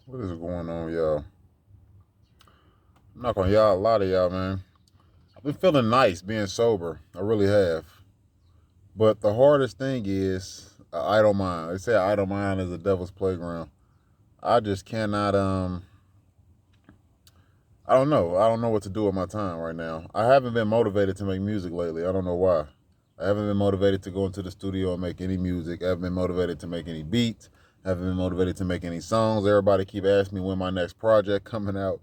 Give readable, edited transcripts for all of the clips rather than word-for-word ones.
What is going on, y'all? I'm not gonna y'all a lot of y'all, man. I've been feeling nice being sober. I really have. But the hardest thing is idle mind. They say an idle mind is the devil's playground. I just cannot. I don't know. I don't know what to do with my time right now. I haven't been motivated to make music lately. I don't know why. I haven't been motivated to go into the studio and make any music. I haven't been motivated to make any beats. I haven't been motivated to make any songs. Everybody keep asking me when my next project coming out.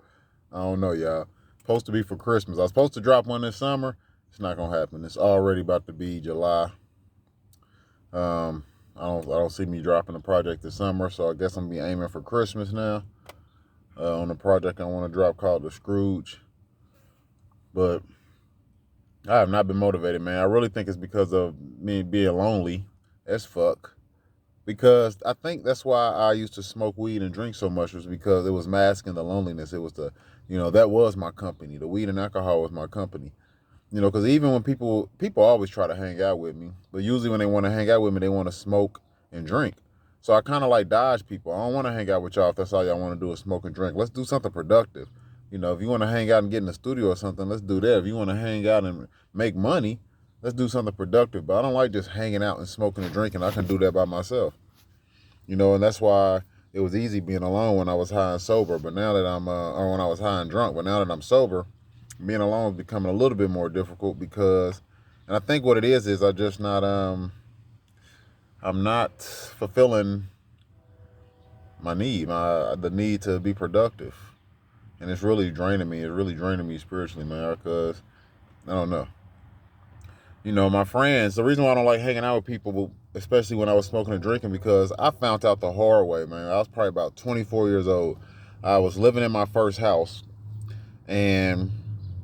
I don't know, y'all. Supposed to be for Christmas. I was supposed to drop one this summer. It's not gonna happen. It's already about to be July. I don't see me dropping a project this summer, so I guess I'm gonna be aiming for Christmas now. On a project I want to drop called The Scrooge. But I have not been motivated, man. I really think it's because of me being lonely as fuck. Because I think that's why I used to smoke weed and drink so much, was because it was masking the loneliness. It was that was my company. The weed and alcohol was my company. Because even when people always try to hang out with me, but usually when they want to hang out with me, they want to smoke and drink. So I kind of like dodge people. I don't want to hang out with y'all if that's all y'all want to do is smoke and drink. Let's do something productive. If you want to hang out and get in the studio or something, let's do that. If you want to hang out and make money, let's do something productive. But I don't like just hanging out and smoking and drinking. I can do that by myself. And that's why it was easy being alone when I was high and sober. But now that or when I was high and drunk. But now that I'm sober, being alone is becoming a little bit more difficult because, and I think what it is I just not, I'm not fulfilling the need to be productive, and it's really draining me. It's really draining me spiritually, man. Because I don't know. My friends. The reason why I don't like hanging out with people, especially when I was smoking and drinking, because I found out the hard way, man. I was probably about 24 years old. I was living in my first house, and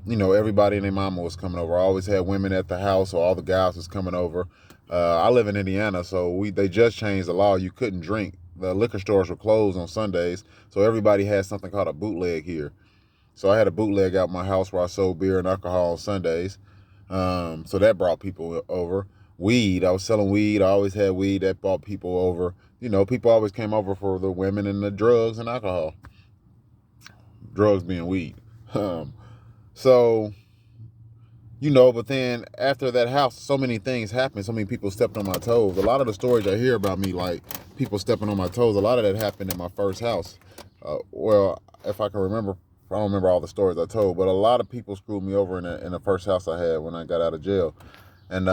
everybody and their mama was coming over. I always had women at the house, so all the guys was coming over. I live in Indiana, so they just changed the law. You couldn't drink. The liquor stores were closed on Sundays, so everybody had something called a bootleg here. So I had a bootleg out my house where I sold beer and alcohol on Sundays. So that brought people over. Weed, I was selling weed. I always had weed. That brought people over. People always came over for the women and the drugs and alcohol. Drugs being weed. Um, so but then after that house, so many things happened. So many people stepped on my toes. A lot of the stories I hear about me, like people stepping on my toes, a lot of that happened in my first house. Well, if I can remember, I don't remember all the stories I told, but a lot of people screwed me over in the first house I had when I got out of jail. And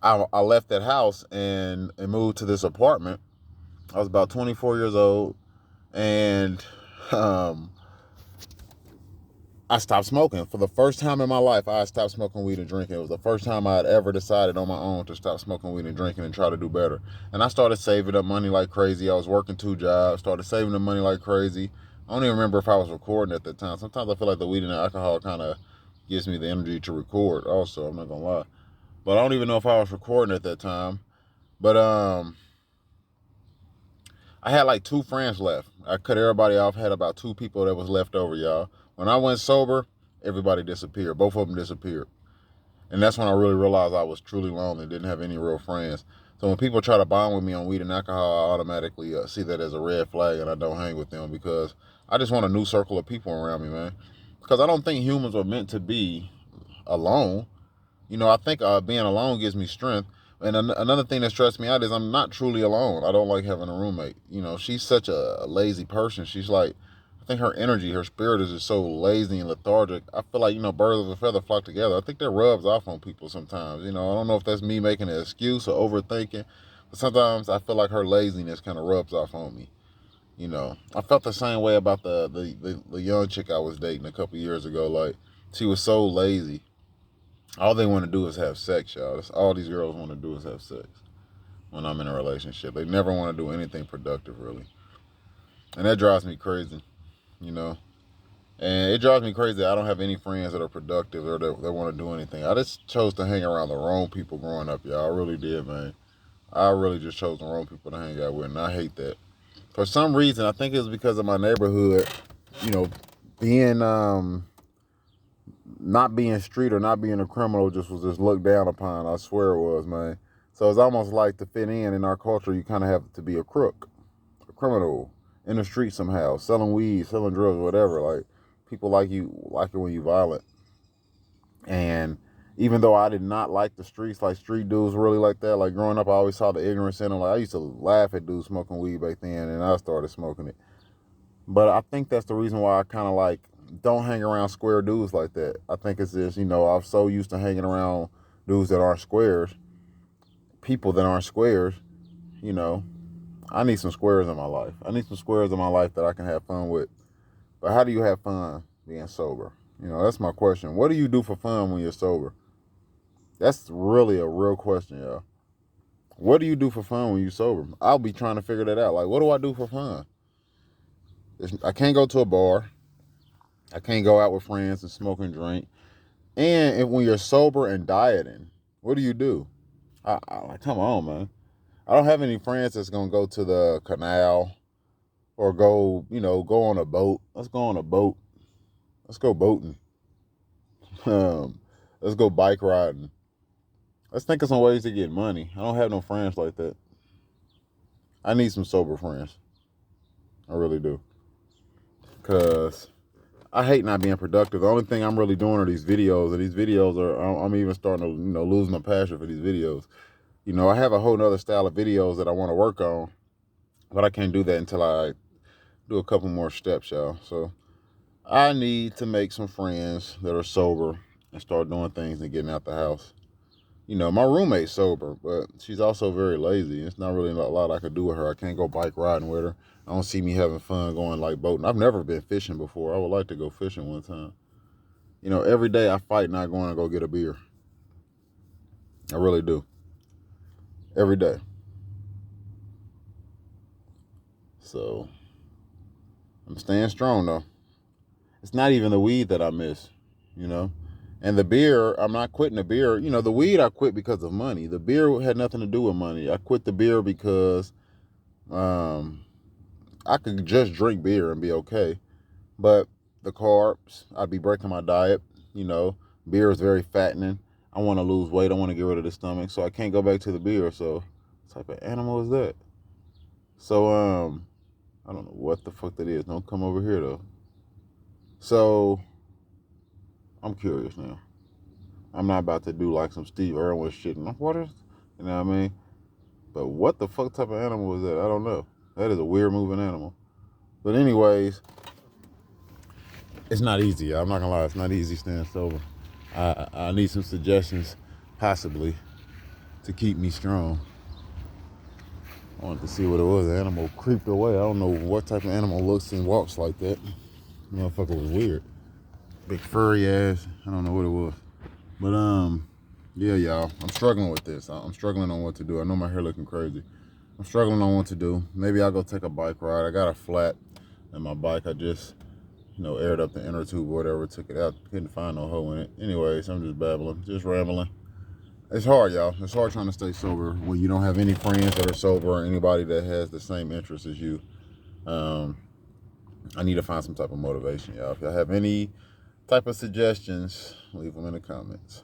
I left that house and moved to this apartment. I was about 24 years old, and um, I stopped smoking. For the first time in my life, I stopped smoking weed and drinking. It was the first time I had ever decided on my own to stop smoking weed and drinking and try to do better. And I started saving up money like crazy. I was working 2 jobs, started saving the money like crazy. I don't even remember if I was recording at that time. Sometimes I feel like the weed and the alcohol kind of gives me the energy to record also, I'm not going to lie. But I don't even know if I was recording at that time. But I had like 2 friends left. I cut everybody off, had about 2 people that was left over, y'all. When I went sober, everybody disappeared. Both of them disappeared. And that's when I really realized I was truly lonely, didn't have any real friends. So when people try to bond with me on weed and alcohol, I automatically see that as a red flag, and I don't hang with them because I just want a new circle of people around me, man. Because I don't think humans are meant to be alone. I think being alone gives me strength. And another thing that stressed me out is I'm not truly alone. I don't like having a roommate. She's such a lazy person. She's like, I think her energy, her spirit is just so lazy and lethargic. I feel like, birds of a feather flock together. I think that rubs off on people sometimes. I don't know if that's me making an excuse or overthinking, but sometimes I feel like her laziness kind of rubs off on me. I felt the same way about the young chick I was dating a couple years ago. Like, she was so lazy. All they want to do is have sex, y'all. That's all these girls want to do is have sex when I'm in a relationship. They never want to do anything productive, really. And that drives me crazy, you know. And it drives me crazy that I don't have any friends that are productive or that want to do anything. I just chose to hang around the wrong people growing up, y'all. I really did, man. I really just chose the wrong people to hang out with, and I hate that. For some reason, I think it's because of my neighborhood, you know, being not being street or not being a criminal just was just looked down upon. I swear it was, man. So it's almost like to fit in our culture, you kind of have to be a crook. criminal in the street somehow, selling weed, selling drugs, whatever. Like, people like it when you violent. And even though I did not like the streets, like street dudes really like that. Like growing up, I always saw the ignorance in them. Like I used to laugh at dudes smoking weed back then, and I started smoking it. But I think that's the reason why I kind of like don't hang around square dudes like that. I think it's just, you know, I'm so used to hanging around dudes that aren't squares, people that aren't squares, you know. I need some squares in my life. I need some squares in my life that I can have fun with. But how do you have fun being sober? You know, that's my question. What do you do for fun when you're sober? That's really a real question, y'all. What do you do for fun when you're sober? I'll be trying to figure that out. Like, what do I do for fun? I can't go to a bar. I can't go out with friends and smoke and drink. And when you're sober and dieting, what do you do? Like, come on, man. I don't have any friends that's going to go to the canal or go, you know, go on a boat. Let's go on a boat. Let's go boating. Let's go bike riding. Let's think of some ways to get money. I don't have no friends like that. I need some sober friends. I really do. Because I hate not being productive. The only thing I'm really doing are these videos. And these videos are, I'm even starting to, you know, lose my passion for these videos. You know, I have a whole nother style of videos that I want to work on. But I can't do that until I do a couple more steps, y'all. So I need to make some friends that are sober and start doing things and getting out the house. You know, my roommate's sober, but she's also very lazy. It's not really a lot I could do with her. I can't go bike riding with her. I don't see me having fun going like boating. I've never been fishing before. I would like to go fishing one time. You know, every day I fight not going to go get a beer. I really do. Every day. So I'm staying strong though. It's not even the weed that I miss, you know. And the beer, I'm not quitting the beer. You know, the weed I quit because of money. The beer had nothing to do with money. I quit the beer because I could just drink beer and be okay. But the carbs, I'd be breaking my diet. You know, beer is very fattening. I want to lose weight. I want to get rid of the stomach. So I can't go back to the beer. So what type of animal is that? So, I don't know what the fuck that is. Don't come over here though. So I'm curious now. I'm not about to do like some Steve Irwin shit in the waters. You know what I mean? But what the fuck type of animal is that? I don't know. That is a weird moving animal. But anyways, it's not easy. I'm not gonna lie. It's not easy staying sober. I need some suggestions, possibly, to keep me strong. I wanted to see what it was. The animal creeped away. I don't know what type of animal looks and walks like that. The motherfucker was weird. Big furry ass. I don't know what it was. But yeah, y'all. I'm struggling with this. I'm struggling on what to do. I know my hair looking crazy. I'm struggling on what to do. Maybe I'll go take a bike ride. I got a flat in my bike. I just, you know, aired up the inner tube or whatever, took it out. Couldn't find no hole in it. Anyways, I'm just babbling, just rambling. It's hard, y'all. It's hard trying to stay sober when you don't have any friends that are sober or anybody that has the same interests as you. I need to find some type of motivation, y'all. If y'all have any type of suggestions, leave them in the comments.